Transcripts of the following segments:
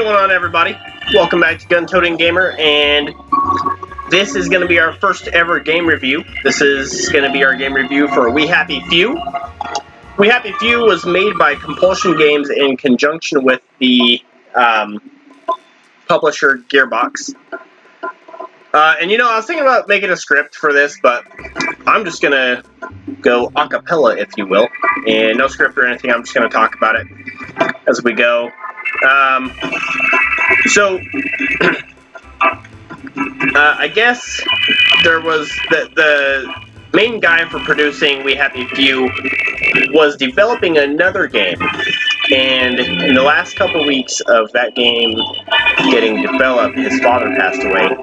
going on, everybody? Welcome back to Gun Toting Gamer, and this is going to be our first ever game review. This is going to be our game review for We Happy Few. We Happy Few was made by Compulsion Games in conjunction with the publisher Gearbox. And you know, I was thinking about making a script for this, but I'm just going to go a cappella, if you will, and no script or anything. I'm just going to talk about it as we go. I guess there was the main guy for producing We Happy Few was developing another game, and in the last couple weeks of that game getting developed, his father passed away,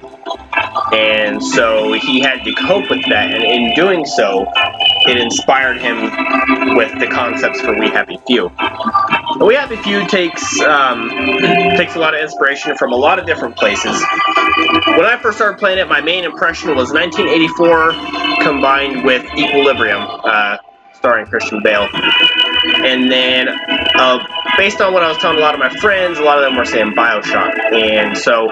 and so he had to cope with that, and in doing so, it inspired him with the concepts for We Happy Few. We Happy Few takes a lot of inspiration from a lot of different places. When I first started playing it, my main impression was 1984 combined with Equilibrium, starring Christian Bale. And then, based on what I was telling a lot of my friends, a lot of them were saying Bioshock. And so,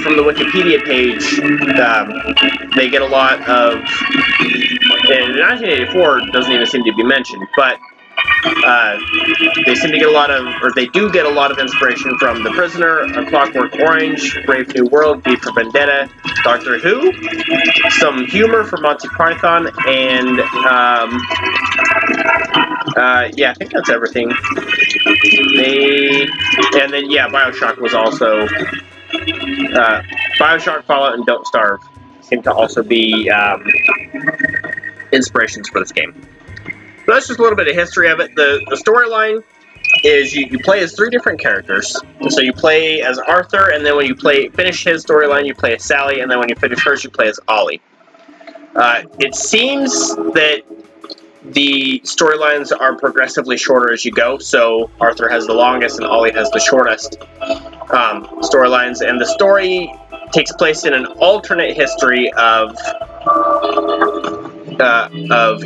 from the Wikipedia page, they get a lot of, and 1984 doesn't even seem to be mentioned, but they seem to get a lot of, or they do get a lot of inspiration from The Prisoner, A Clockwork Orange, Brave New World, V for Vendetta, Doctor Who, some humor from Monty Python, and yeah, I think that's everything. And then yeah, Bioshock was also Bioshock, Fallout, and Don't Starve seem to also be inspirations for this game. So that's just a little bit of history of it. The storyline is you play as 3 different characters. So you play as Arthur, and then when you finish his storyline, you play as Sally, and then when you finish hers, you play as Ollie. It seems that the storylines are progressively shorter as you go, so Arthur has the longest and Ollie has the shortest storylines, and the story takes place in an alternate history of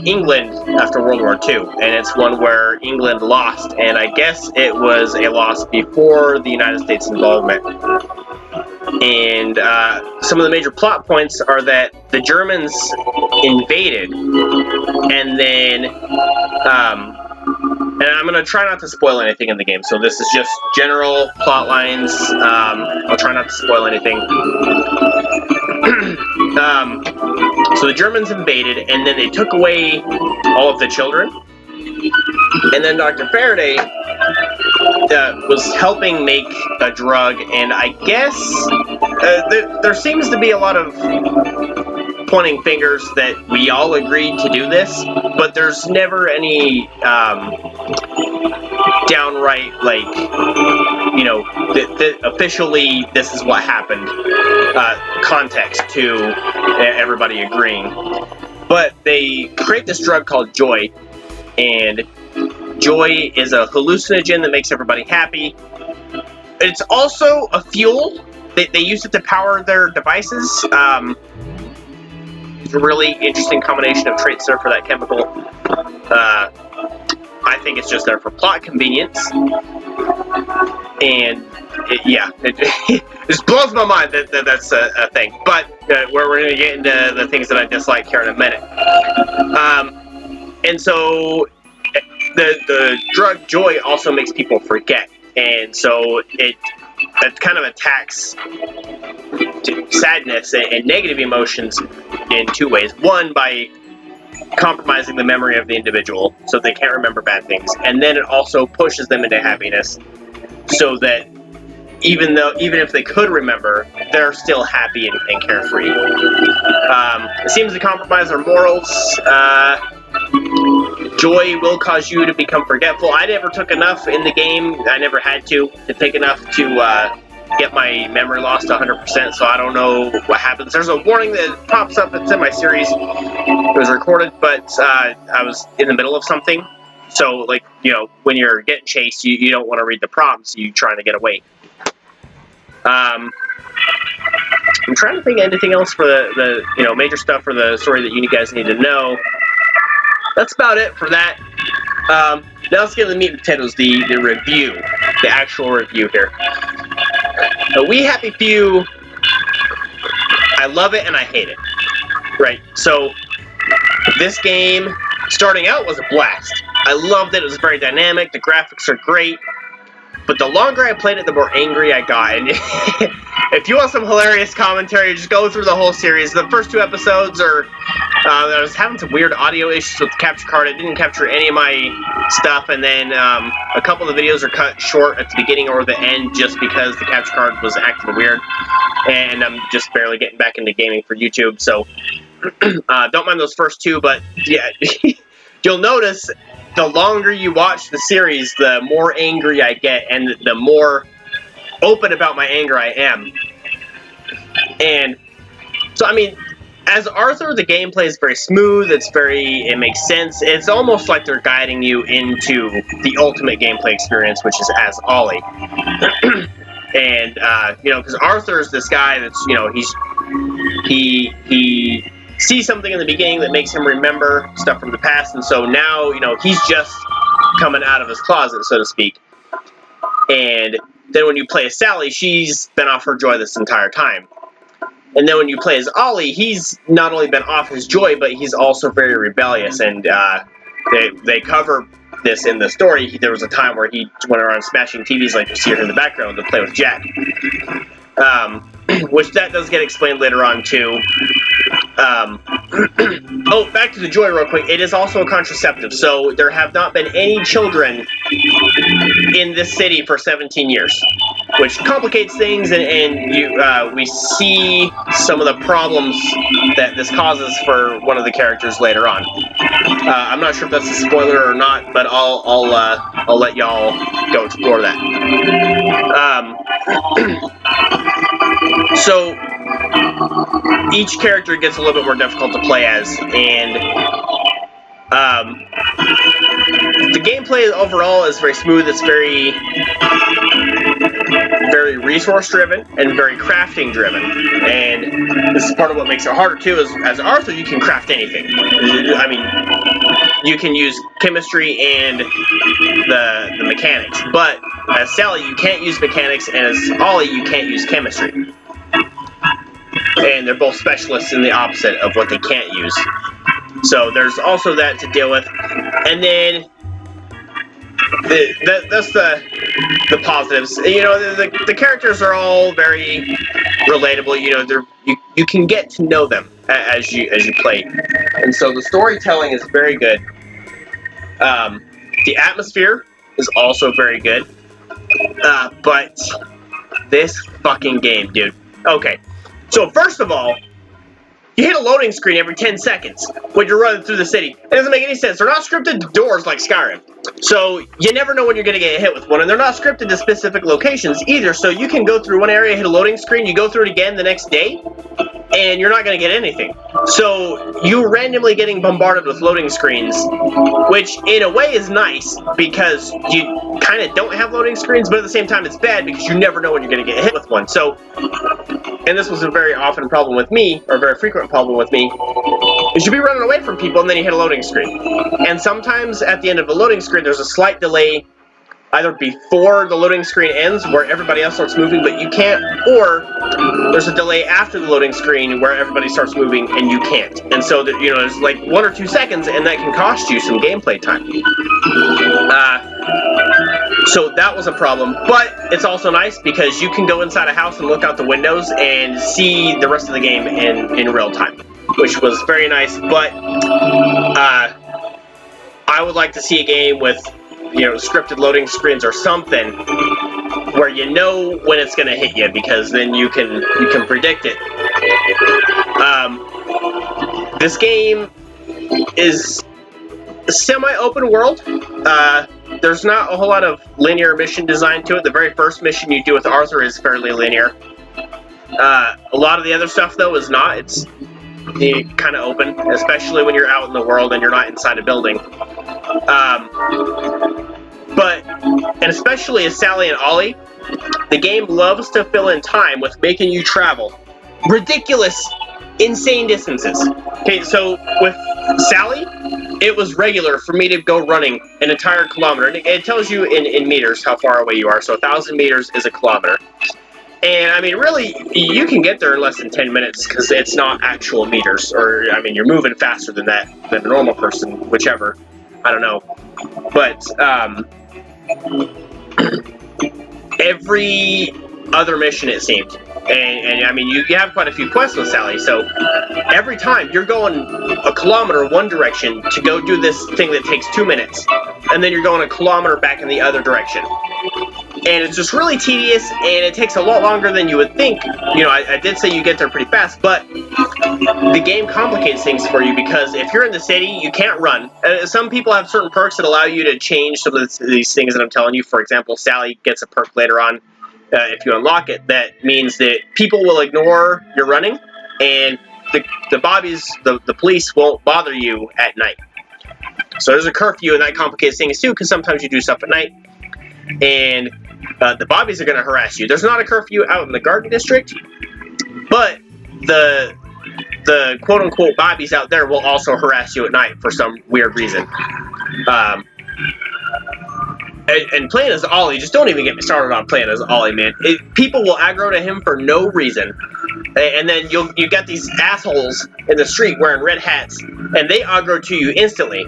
England after World War II, and it's one where England lost, and I guess it was a loss before the United States involvement. And some of the major plot points are that the Germans invaded, and then, and I'm going to try not to spoil anything in the game, so this is just general plot lines. I'll try not to spoil anything. So the Germans invaded, and then they took away all of the children, and then Dr. Faraday was helping make a drug, and I guess there seems to be a lot of pointing fingers that we all agreed to do this, but there's never any downright, like, you know, officially this is what happened context to everybody agreeing. But they create this drug called Joy, and Joy is a hallucinogen that makes everybody happy. It's also a fuel. They use it to power their devices. It's a really interesting combination of traits there for that chemical. I think it's just there for plot convenience. And it just blows my mind that that's a thing. But we're going to get into the things that I dislike here in a minute. And so the drug Joy also makes people forget, and so it kind of attacks sadness and negative emotions in 2 ways. One, by compromising the memory of the individual so they can't remember bad things, and then it also pushes them into happiness so that even if they could remember, they're still happy and carefree. It seems to compromise their morals. Joy will cause you to become forgetful. I never took enough in the game. I never had to take enough to get my memory lost 100%, so I don't know what happens. There's a warning that pops up. It's in my series. It was recorded, but I was in the middle of something. So, like, you know, when you're getting chased, you don't want to read the prompts. You're trying to get away. I'm trying to think of anything else for the you know, major stuff for the story that you guys need to know. That's about it for that. Now let's get to the meat and potatoes, the review. the actual review here. We Happy Few, I love it and I hate it. Right, so this game, starting out, was a blast. I loved it, it was very dynamic, the graphics are great, but the longer I played it, the more angry I got. And if you want some hilarious commentary, just go through the whole series. The first 2 episodes are... I was having some weird audio issues with the capture card. It didn't capture any of my stuff, and then a couple of the videos are cut short at the beginning or the end just because the capture card was acting weird. And I'm just barely getting back into gaming for YouTube, so don't mind those first 2, but yeah, you'll notice the longer you watch the series, the more angry I get, and the more open about my anger I am. And so, I mean, as Arthur, the gameplay is very smooth, it makes sense. It's almost like they're guiding you into the ultimate gameplay experience, which is as Ollie. And, you know, because Arthur's this guy that's, you know, he sees something in the beginning that makes him remember stuff from the past, and so now, you know, he's just coming out of his closet, so to speak. And then when you play as Sally, she's been off her joy this entire time. And then when you play as Ollie, he's not only been off his joy, but he's also very rebellious, and they cover this in the story. There was a time where he went around smashing TVs like you see here in the background to play with Jack. Which that does get explained later on, too. Oh, back to the joy real quick. It is also a contraceptive, so there have not been any children in this city for 17 years, which complicates things, and we see some of the problems that this causes for one of the characters later on. I'm not sure if that's a spoiler or not, but I'll let y'all go explore that. So each character gets a little bit more difficult to play as, and the gameplay overall is very smooth. It's very resource driven and very crafting driven, and this is part of what makes it harder too. Is as Arthur, you can craft anything. I mean, you can use chemistry and the mechanics, but as Sally, you can't use mechanics, and as Ollie, you can't use chemistry. And they're both specialists in the opposite of what they can't use. So there's also that to deal with. And then that's the positives. You know, the characters are all very relatable. You know, you can get to know them as you play. And so the storytelling is very good. The atmosphere is also very good. But this fucking game, dude. Okay. So first of all, you hit a loading screen every 10 seconds when you're running through the city. It doesn't make any sense. They're not scripted to doors like Skyrim. So you never know when you're going to get hit with one. And they're not scripted to specific locations either. So you can go through one area, hit a loading screen, you go through it again the next day, and you're not going to get anything. So you're randomly getting bombarded with loading screens, which in a way is nice because you kind of don't have loading screens, but at the same time it's bad because you never know when you're going to get hit with one. So, and this was a very often problem with me, or a very frequent problem with me, is you'll be running away from people and then you hit a loading screen. And sometimes at the end of the loading screen there's a slight delay either before the loading screen ends where everybody else starts moving but you can't, or there's a delay after the loading screen where everybody starts moving and you can't. And so that, you know, there's like 1 or 2 seconds and that can cost you some gameplay time. So that was a problem, but it's also nice because you can go inside a house and look out the windows and see the rest of the game in real time, which was very nice. But I would like to see a game with, you know, scripted loading screens or something where you know when it's going to hit you, because then you can predict it. This game is a semi-open world. There's not a whole lot of linear mission design to it. The very first mission you do with Arthur is fairly linear. A lot of the other stuff, though, is not. It's kind of open, especially when you're out in the world and you're not inside a building. And especially as Sally and Ollie, the game loves to fill in time with making you travel ridiculous, insane distances. Okay, so with Sally, it was regular for me to go running an entire kilometer. And it tells you in meters how far away you are. So 1,000 meters is a kilometer. And I mean, really, you can get there in less than 10 minutes because it's not actual meters. Or, I mean, you're moving faster than that, than a normal person, whichever. I don't know. But every other mission, it seemed. And I mean, you have quite a few quests with Sally, so every time you're going a kilometer one direction to go do this thing that takes 2 minutes, and then you're going a kilometer back in the other direction. And it's just really tedious, and it takes a lot longer than you would think. You know, I did say you get there pretty fast, but the game complicates things for you because if you're in the city, you can't run. Some people have certain perks that allow you to change some of these things that I'm telling you. For example, Sally gets a perk later on. If you unlock it, that means that people will ignore your running, and the bobbies, the police won't bother you at night. So there's a curfew, and that complicates things too, because sometimes you do stuff at night, and the bobbies are going to harass you. There's not a curfew out in the Garden District, but the quote-unquote bobbies out there will also harass you at night for some weird reason. And playing as Ollie, just don't even get me started on playing as Ollie, man. People will aggro to him for no reason. And then you got these assholes in the street wearing red hats, and they aggro to you instantly.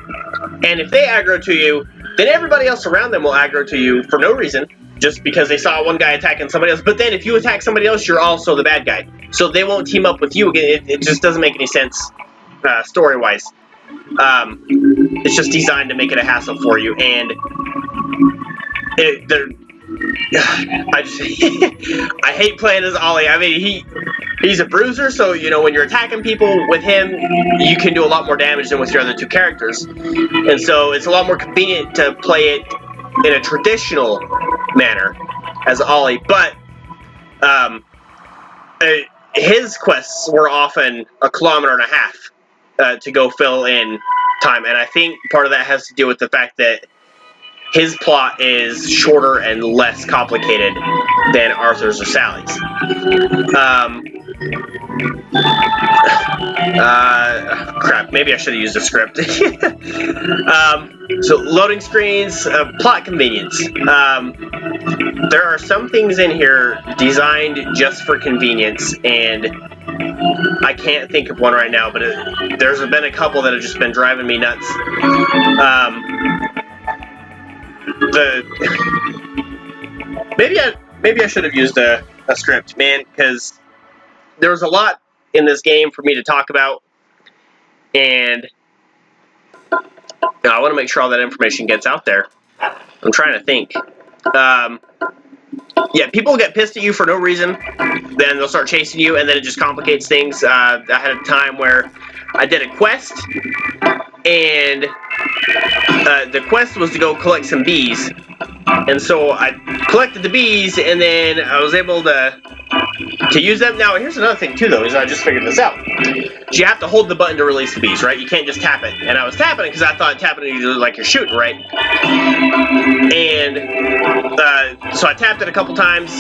And if they aggro to you, then everybody else around them will aggro to you for no reason, just because they saw one guy attacking somebody else. But then if you attack somebody else, you're also the bad guy. So they won't team up with you again. It just doesn't make any sense story-wise. It's just designed to make it a hassle for you, and I hate playing as Ollie. I mean, he's a bruiser, so you know when you're attacking people with him, you can do a lot more damage than with your other two characters, and so it's a lot more convenient to play it in a traditional manner as Ollie. But his quests were often a kilometer and a half to go fill in time, and I think part of that has to do with the fact that his plot is shorter and less complicated than Arthur's or Sally's. Crap, maybe I should have used a script. So, loading screens, plot convenience. There are some things in here designed just for convenience, and I can't think of one right now, but there's been a couple that have just been driving me nuts. Maybe I should have used a script, man, because there was a lot in this game for me to talk about, and I want to make sure all that information gets out there. I'm trying to think. Yeah, people get pissed at you for no reason, then they'll start chasing you, and then it just complicates things. I had a time where I did a quest, and the quest was to go collect some bees. And so I collected the bees, and then I was able to use them. Now, here's another thing, too, though, is I just figured this out. You have to hold the button to release the bees, right? You can't just tap it. And I was tapping it because I thought tapping it like you're shooting, right? And so I tapped it a couple times,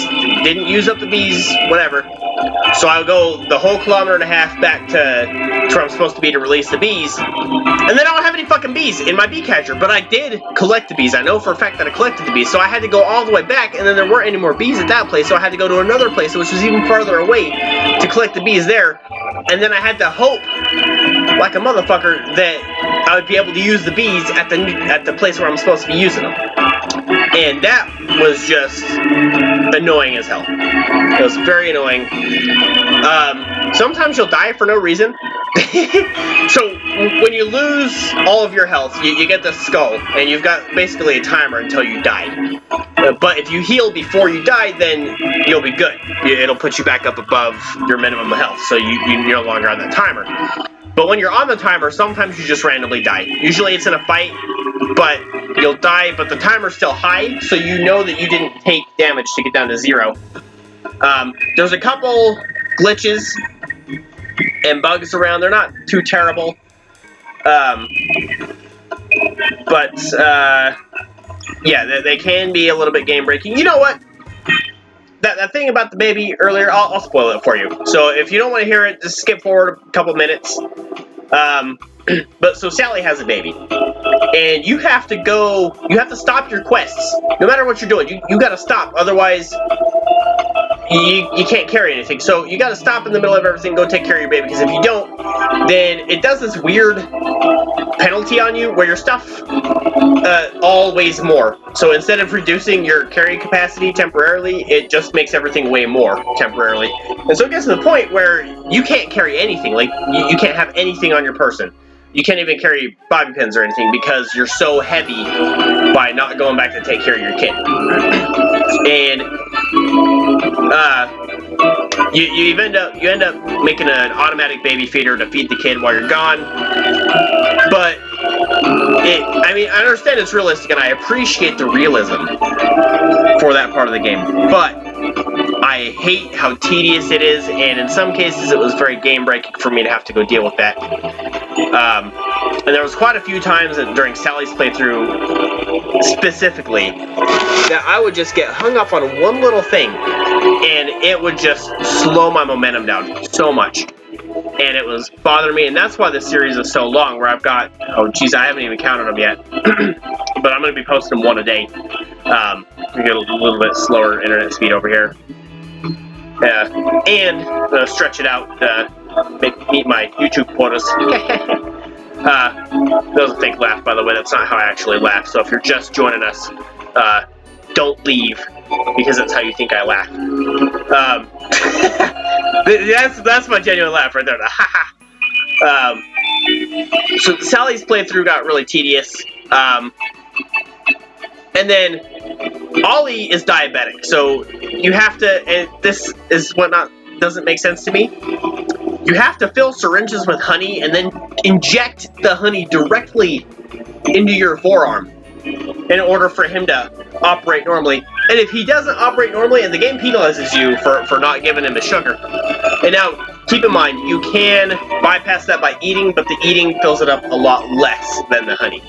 didn't use up the bees, whatever. So I'll go the whole kilometer and a half back to where I'm supposed to be to release the bees. And then I don't have any fucking bees in my bee catcher. But I did collect the bees. I know for a fact that I collected the bees. So I had to go all the way back, and then there weren't any more bees at that place. So I had to go to another place, which was even farther away, to collect the bees there. And then I had to hope, like a motherfucker, that I would be able to use the bees at the place where I'm supposed to be using them. And that was just annoying as hell. It was very annoying. Sometimes you'll die for no reason. So when you lose all of your health, you get the skull, and you've got basically a timer until you die. But if you heal before you die, then you'll be good. It'll put you back up above your minimum health, so you're no longer on that timer. But when you're on the timer, sometimes you just randomly die. Usually it's in a fight, but you'll die, but the timer's still high, so you know that you didn't take damage to get down to 0. There's a couple glitches and bugs around. They're not too terrible. Yeah, they can be a little bit game-breaking. You know what? That thing about the baby earlier, I'll spoil it for you. So if you don't want to hear it, just skip forward a couple minutes. But so Sally has a baby, and you have to stop your quests. No matter what you're doing, you got to stop. Otherwise, you can't carry anything. So you got to stop in the middle of everything, go take care of your baby, because if you don't, then it does this weird penalty on you where your stuff all weighs more. So instead of reducing your carry capacity temporarily, it just makes everything weigh more temporarily. And so it gets to the point where you can't carry anything. Like, you can't have anything on your person. You can't even carry bobby pins or anything because you're so heavy by not going back to take care of your kid. And you end up making an automatic baby feeder to feed the kid while you're gone. But I understand it's realistic, and I appreciate the realism for that part of the game. But I hate how tedious it is, and in some cases it was very game-breaking for me to have to go deal with that. And there was quite a few times during Sally's playthrough, specifically, that I would just get hung up on one little thing, and it would just slow my momentum down so much. And it was bothering me, and that's why this series is so long, where I've got, oh geez, I haven't even counted them yet, but I'm going to be posting them one a day. We get a little bit slower internet speed over here. And stretch it out, meet my YouTube quotas. That was a fake laugh, by the way. That's not how I actually laugh. So if you're just joining us, don't leave, because that's how you think I laugh. That's my genuine laugh right there. So Sally's playthrough got really tedious. And then Ollie is diabetic, so you have to, and this is what doesn't make sense to me. You have to fill syringes with honey and then inject the honey directly into your forearm in order for him to operate normally. And if he doesn't operate normally, and the game penalizes you for not giving him the sugar. And now, keep in mind, you can bypass that by eating, but the eating fills it up a lot less than the honey.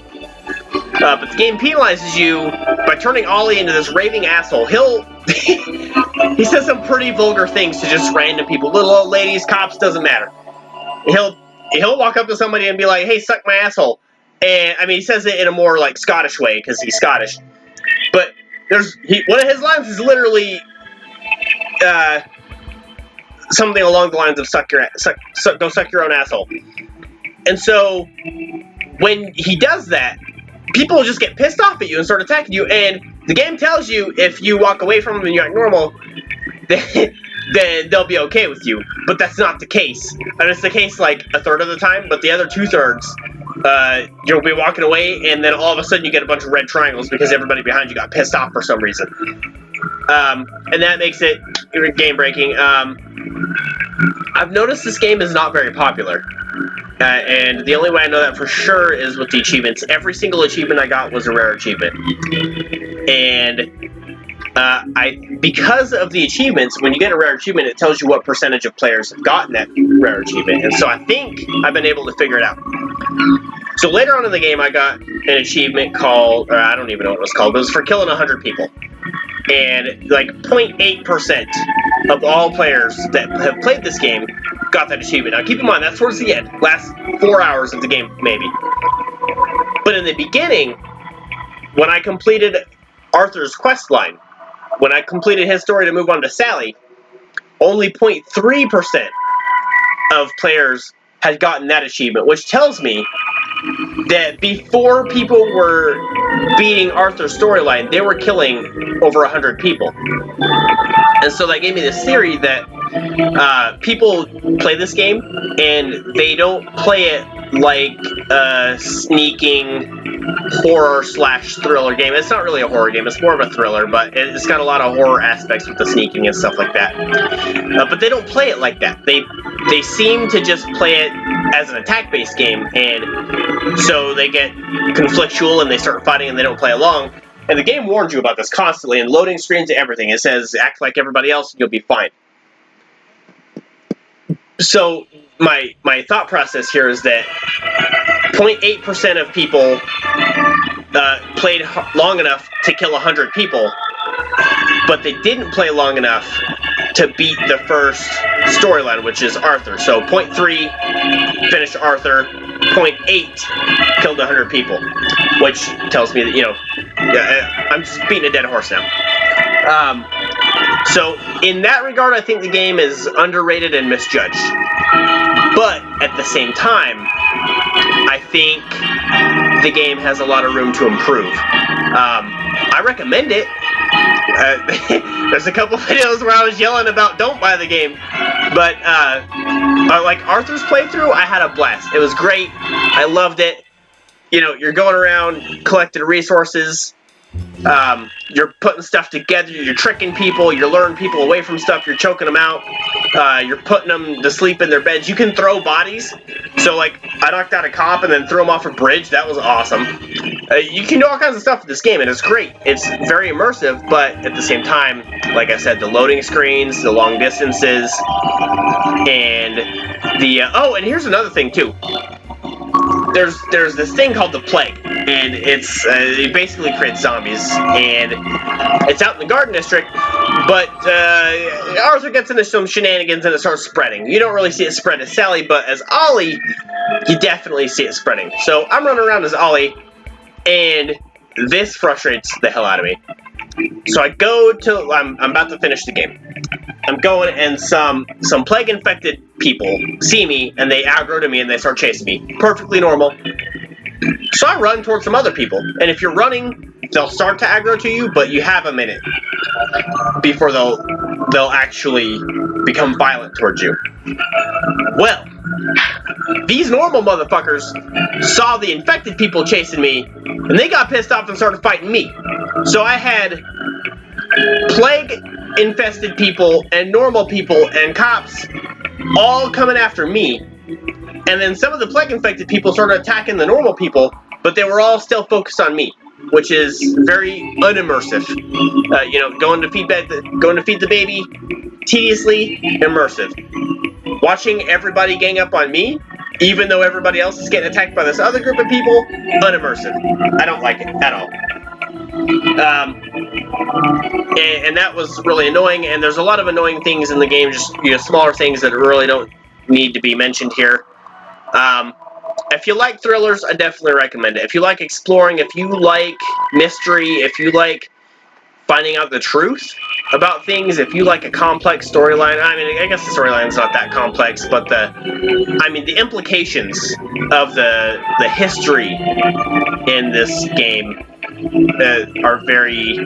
But the game penalizes you by turning Ollie into this raving asshole. He says some pretty vulgar things to just random people, little old ladies, cops, doesn't matter. He'll walk up to somebody and be like, "Hey, suck my asshole." And he says it in a more like Scottish way because he's Scottish. But one of his lines is literally something along the lines of "Go suck your own asshole." And so when he does that, people just get pissed off at you and start attacking you, and the game tells you if you walk away from them and you act normal, then they'll be okay with you. But that's not the case. And it's the case like a third of the time, but the other 2/3, you'll be walking away, and then all of a sudden you get a bunch of red triangles because everybody behind you got pissed off for some reason. And that makes it game-breaking. I've noticed this game is not very popular. And the only way I know that for sure is with the achievements. Every single achievement I got was a rare achievement. And because of the achievements, when you get a rare achievement, it tells you what percentage of players have gotten that rare achievement. And so I think I've been able to figure it out. So later on in the game, I got an achievement called, I don't even know what it was called, but it was for killing 100 people. And like 0.8% of all players that have played this game got that achievement. Now keep in mind, that's towards the end, last 4 hours of the game, maybe. But in the beginning, when I completed Arthur's quest line, when I completed his story to move on to Sally, only 0.3% of players had gotten that achievement, which tells me that before people were beating Arthur's storyline, they were killing over 100 people. And so that gave me this theory that people play this game and they don't play it like a sneaking horror/thriller game. It's not really a horror game, it's more of a thriller, but it's got a lot of horror aspects with the sneaking and stuff like that. But they don't play it like that. They seem to just play it as an attack-based game, and so they get conflictual and they start fighting and they don't play along. And the game warns you about this constantly, and loading screens and everything. It says, act like everybody else and you'll be fine. So my thought process here is that 0.8% of people played long enough to kill 100 people, but they didn't play long enough to beat the first storyline, which is Arthur. So 0.3 finished Arthur, 0.8 killed 100 people, which tells me that, you know, I'm just beating a dead horse now. So in that regard, I think the game is underrated and misjudged. But at the same time, I think the game has a lot of room to improve. I recommend it. There's a couple videos where I was yelling about don't buy the game, but like Arthur's playthrough, I had a blast. It was great. I loved it. You know, you're going around collecting resources. You're putting stuff together, you're tricking people, you're luring people away from stuff, you're choking them out, you're putting them to sleep in their beds. You can throw bodies. So, like, I knocked out a cop and then threw him off a bridge. That was awesome. You can do all kinds of stuff with this game, and it's great. It's very immersive, but at the same time, like I said, the loading screens, the long distances, and the... oh, and here's another thing, too. There's this thing called the plague, and it basically creates zombies, and it's out in the Garden District, but Arthur gets into some shenanigans and it starts spreading. You don't really see it spread as Sally, but as Ollie, you definitely see it spreading. So I'm running around as Ollie, and this frustrates the hell out of me. So I go to, I'm about to finish the game. I'm going, and some plague-infected people see me, and they aggro to me, and they start chasing me. Perfectly normal. So I run towards some other people, and if you're running, they'll start to aggro to you, but you have a minute before they'll actually become violent towards you. Well, these normal motherfuckers saw the infected people chasing me, and they got pissed off and started fighting me. So I had plague-infested people and normal people and cops all coming after me. And then some of the plague-infected people started attacking the normal people, but they were all still focused on me, which is very unimmersive. You know, going to feed the baby, tediously immersive. Watching everybody gang up on me, even though everybody else is getting attacked by this other group of people, unimmersive. I don't like it at all. And that was really annoying, and there's a lot of annoying things in the game, just, you know, smaller things that really don't need to be mentioned here. If you like thrillers, I definitely recommend it. If you like exploring, if you like mystery, if you like finding out the truth about things, if you like a complex storyline, I mean, I guess the storyline's not that complex, but the implications of the history in this game are very,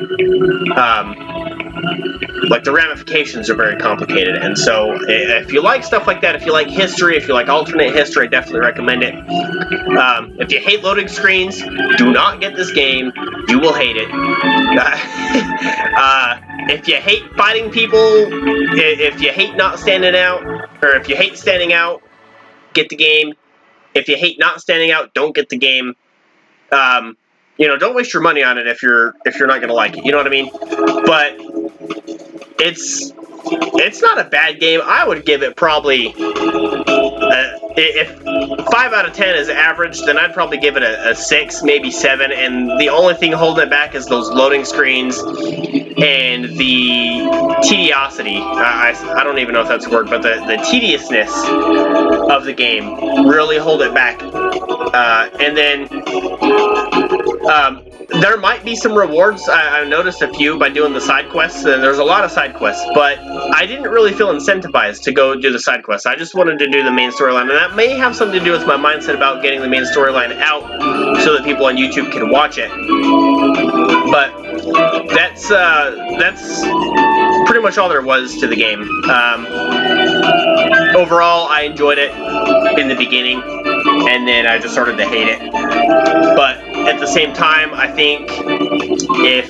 like, the ramifications are very complicated, and so if you like stuff like that, if you like history, if you like alternate history, I definitely recommend it. If you hate loading screens, do not get this game. You will hate it. If you hate fighting people, if you hate not standing out, or if you hate standing out, get the game. If you hate not standing out, don't get the game. You know, don't waste your money on it if you're not gonna like it. You know what I mean? But it's not a bad game. I would give it probably, if 5 out of 10 is average, then I'd probably give it a 6, maybe 7. And the only thing holding it back is those loading screens and the tediosity. I don't even know if that's a word, but the tediousness of the game really hold it back. And then there might be some rewards. I noticed a few by doing the side quests, and there's a lot of side quests, but I didn't really feel incentivized to go do the side quests. I just wanted to do the main storyline, and that may have something to do with my mindset about getting the main storyline out so that people on YouTube can watch it. But that's pretty much all there was to the game. Overall, I enjoyed it in the beginning, and then I just started to hate it. But at the same time, I think if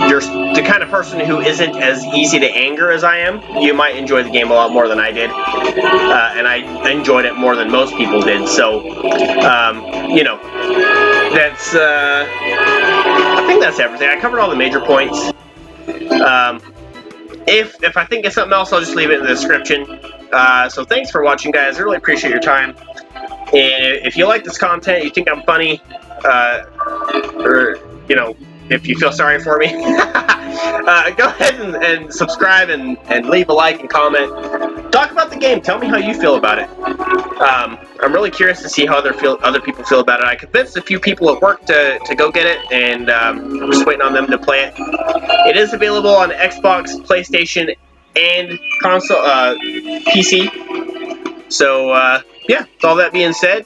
you're the kind of person who isn't as easy to anger as I am, you might enjoy the game a lot more than I did. And I enjoyed it more than most people did. So, you know, that's, I think that's everything. I covered all the major points. If I think of something else, I'll just leave it in the description. So thanks for watching, guys. I really appreciate your time. And if you like this content, you think I'm funny, or, you know, if you feel sorry for me, go ahead and subscribe and leave a like and comment. talk about the game. Tell me how you feel about it. I'm really curious to see how other people feel about it. I convinced a few people at work to go get it, and I'm just waiting on them to play it. It is available on Xbox, PlayStation, and console, PC. So yeah. With all that being said,